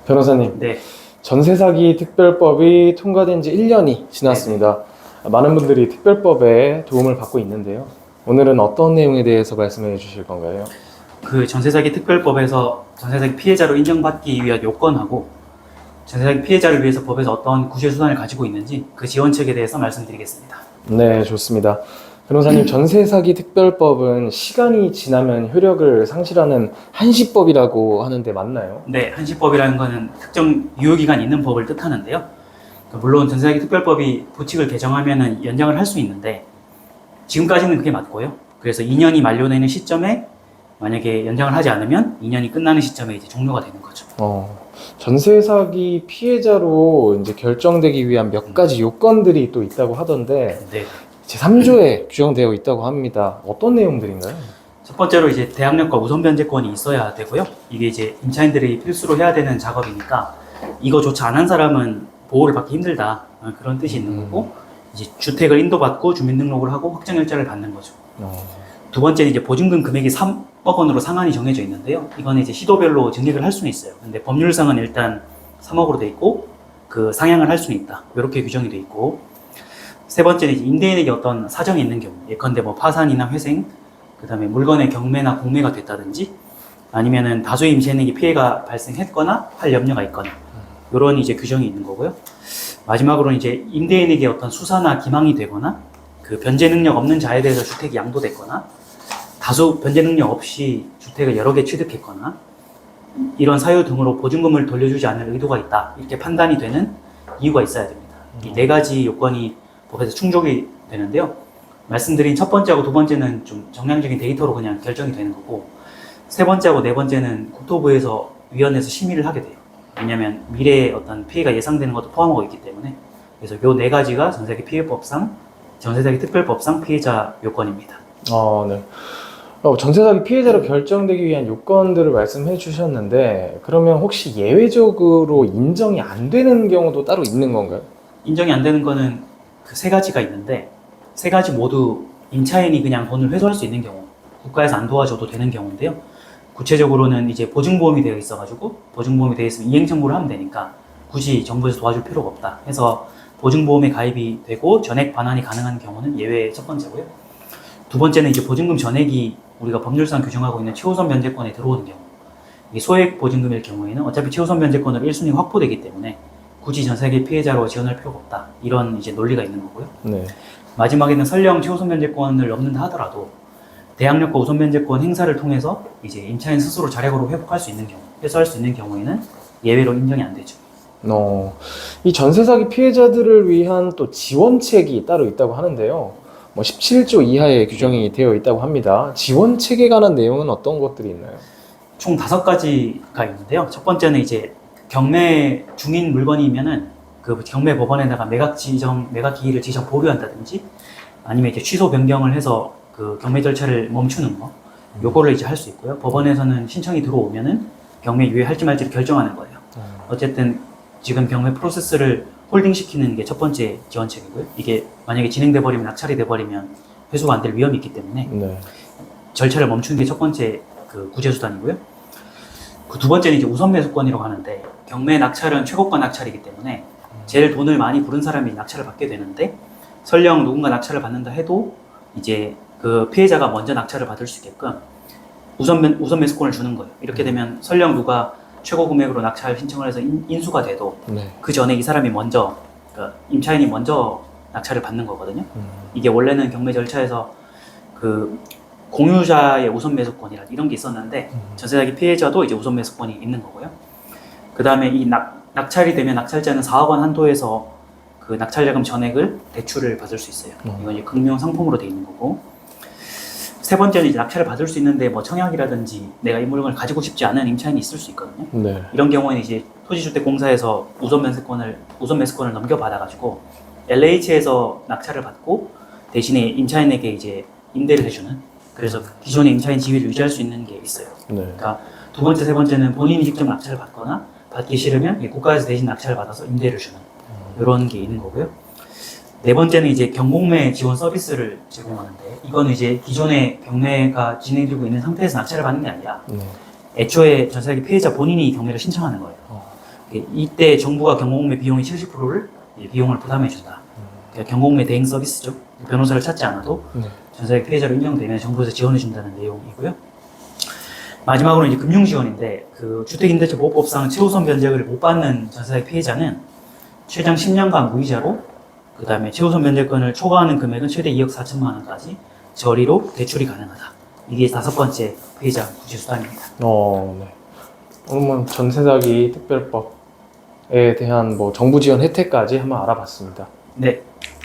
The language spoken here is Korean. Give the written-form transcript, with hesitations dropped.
변호사님, 네, 전세 사기 특별법이 통과된 지 1년이 지났습니다. 많은 분들이 특별법에 도움을 받고 있는데요. 오늘은 어떤 내용에 대해서 말씀해 주실 건가요? 그 전세사기 특별법에서 전세사기 피해자로 인정받기 위한 요건하고 전세사기 피해자를 위해서 법에서 어떤 구제 수단을 가지고 있는지 그 지원책에 대해서 말씀드리겠습니다. 네, 좋습니다. 변호사님, 전세 사기 특별법은 시간이 지나면 효력을 상실하는 한시법이라고 하는데 맞나요? 네, 한시법이라는 것은 특정 유효기간 있는 법을 뜻하는데요. 물론 전세사기 특별법이 부칙을 개정하면 연장을 할 수 있는데 지금까지는 그게 맞고요. 그래서 2년이 만료되는 시점에 만약에 연장을 하지 않으면 2년이 끝나는 시점에 이제 종료가 되는 거죠. 전세 사기 피해자로 이제 결정되기 위한 몇 가지 요건들이 또 있다고 하던데 네. 제3조에 규정되어 있다고 합니다. 어떤 내용들인가요? 첫 번째로 이제 대항력과 우선 변제권이 있어야 되고요. 이게 이제 임차인들이 필수로 해야 되는 작업이니까 이거조차 안 한 사람은 보호를 받기 힘들다. 그런 뜻이 있는 거고, 이제 주택을 인도받고 주민등록을 하고 확정일자를 받는 거죠. 두 번째는 이제 보증금 금액이 3억 원으로 상한이 정해져 있는데요. 이거는 이제 시도별로 증액을 할 수는 있어요. 근데 법률상은 일단 3억으로 돼 있고 그 상향을 할 수는 있다. 이렇게 규정이 돼 있고, 세 번째는 이제 임대인에게 어떤 사정이 있는 경우, 예컨대 뭐 파산이나 회생, 그 다음에 물건의 경매나 공매가 됐다든지 아니면은 다수의 임차인에게 피해가 발생했거나 할 염려가 있거나 이런 이제 규정이 있는 거고요. 마지막으로는 이제 임대인에게 어떤 수사나 기망이 되거나 그 변제 능력 없는 자에 대해서 주택이 양도됐거나 다수 변제 능력 없이 주택을 여러 개 취득했거나 이런 사유 등으로 보증금을 돌려주지 않을 의도가 있다. 이렇게 판단이 되는 이유가 있어야 됩니다. 이 네 가지 요건이 법에서 충족이 되는데요. 말씀드린 첫 번째하고 두 번째는 좀 정량적인 데이터로 그냥 결정이 되는 거고, 세 번째하고 네 번째는 국토부에서 위원회에서 심의를 하게 돼요. 왜냐하면 미래에 어떤 피해가 예상되는 것도 포함하고 있기 때문에. 그래서 요 네 가지가 전세사기 피해법상, 전세사기 특별법상 피해자 요건입니다. 네. 전세 사기 피해자로 결정되기 위한 요건들을 말씀해 주셨는데 그러면 혹시 예외적으로 인정이 안 되는 경우도 따로 있는 건가요? 인정이 안 되는 거는 그 세 가지가 있는데, 세 가지 모두 임차인이 그냥 돈을 회수할 수 있는 경우, 국가에서 안 도와줘도 되는 경우인데요. 구체적으로는 이제 보증보험이 되어 있어가지고 보증보험이 되어 있으면 이행 청구를 하면 되니까 굳이 정부에서 도와줄 필요가 없다 해서 보증보험에 가입이 되고 전액 반환이 가능한 경우는 예외 첫 번째고요. 두 번째는 이제 보증금 전액이 우리가 법률상 규정하고 있는 최우선 변제권에 들어오는 경우, 이 소액 보증금일 경우에는 어차피 최우선 변제권으로 1순위 확보되기 때문에 굳이 전세기 피해자로 지원할 필요가 없다, 이런 이제 논리가 있는 거고요. 네. 마지막에는 설령 최우선 변제권을 넘는다 하더라도 대항력과 우선 변제권 행사를 통해서 이제 임차인 스스로 자력으로 회복할 수 있는 경우, 해소할 수 있는 경우에는 예외로 인정이 안 되죠. 이 전세 사기 피해자들을 위한 또 지원책이 따로 있다고 하는데요. 17조 이하의 규정이 되어 있다고 합니다. 지원책에 관한 내용은 어떤 것들이 있나요? 총 5가지가 있는데요. 첫 번째는 이제 경매 중인 물건이면은 그 경매 법원에다가 매각 기일을 지정 보류한다든지 아니면 이제 취소 변경을 해서 그 경매 절차를 멈추는 거, 요거를 이제 할 수 있고요. 법원에서는 신청이 들어오면은 경매 유예할지 말지를 결정하는 거예요. 어쨌든 지금 경매 프로세스를 홀딩시키는 게 첫 번째 지원책이고요. 이게 만약에 진행돼 버리면, 낙찰이 돼 버리면 회수가 안 될 위험이 있기 때문에 절차를 멈추는 게 첫 번째 그 구제 수단이고요. 그 두 번째는 이제 우선 매수권이라고 하는데, 경매 낙찰은 최고가 낙찰이기 때문에 제일 돈을 많이 부른 사람이 낙찰을 받게 되는데, 설령 누군가 낙찰을 받는다 해도 이제 그 피해자가 먼저 낙찰을 받을 수 있게끔 우선 매수권을 주는 거예요. 이렇게 되면 설령 누가 최고 금액으로 낙찰 신청을 해서 인수가 돼도 그 전에 이 사람이 먼저, 그러니까 임차인이 먼저 낙찰을 받는 거거든요. 이게 원래는 경매 절차에서 그 공유자의 우선 매수권이라 이런 게 있었는데 전세사기 피해자도 이제 우선 매수권이 있는 거고요. 그 다음에 이 낙찰이 되면 낙찰자는 4억 원 한도에서 그 낙찰자금 전액을 대출을 받을 수 있어요. 이건 이제 금융 상품으로 돼 있는 거고. 세 번째는 이제 낙찰을 받을 수 있는데 뭐 청약이라든지 내가 이 물건을 가지고 싶지 않은 임차인이 있을 수 있거든요. 이런 경우에는 이제 토지주택공사에서 우선 매수권을 넘겨받아가지고 LH에서 낙찰을 받고 대신에 임차인에게 이제 임대를 해주는, 그래서 이전의 임차인 지위를 유지할 수 있는 게 있어요. 그러니까 두 번째, 세 번째는 본인이 직접 낙찰을 받거나 받기 싫으면 국가에서 대신 낙찰을 받아서 임대를 주는 이런 게 있는 거고요. 네 번째는 이제 경공매 지원 서비스를 제공하는데, 이거는 이제 기존의 경매가 진행되고 있는 상태에서 낙찰을 받는 게 아니라 애초에 전세사기 피해자 본인이 경매를 신청하는 거예요. 이때 정부가 경공매 비용의 70%를 비용을 부담해준다. 그러니까 경공매 대행 서비스죠. 변호사를 찾지 않아도 네. 전세사기 피해자로 인정되면 정부에서 지원해준다는 내용이고요. 마지막으로 이제 금융 지원인데 그 주택임대차보호법상 최우선 변제를 못 받는 전세사기 피해자는 최장 10년간 무이자로 그 다음에 최우선 변제권을 초과하는 금액은 최대 2억 4천만 원까지 저리로 대출이 가능하다. 이게 5번째 피해자 구제 수단입니다. 네. 오늘 전세사기 특별법에 대한 뭐 정부 지원 혜택까지 한번 알아봤습니다. 네.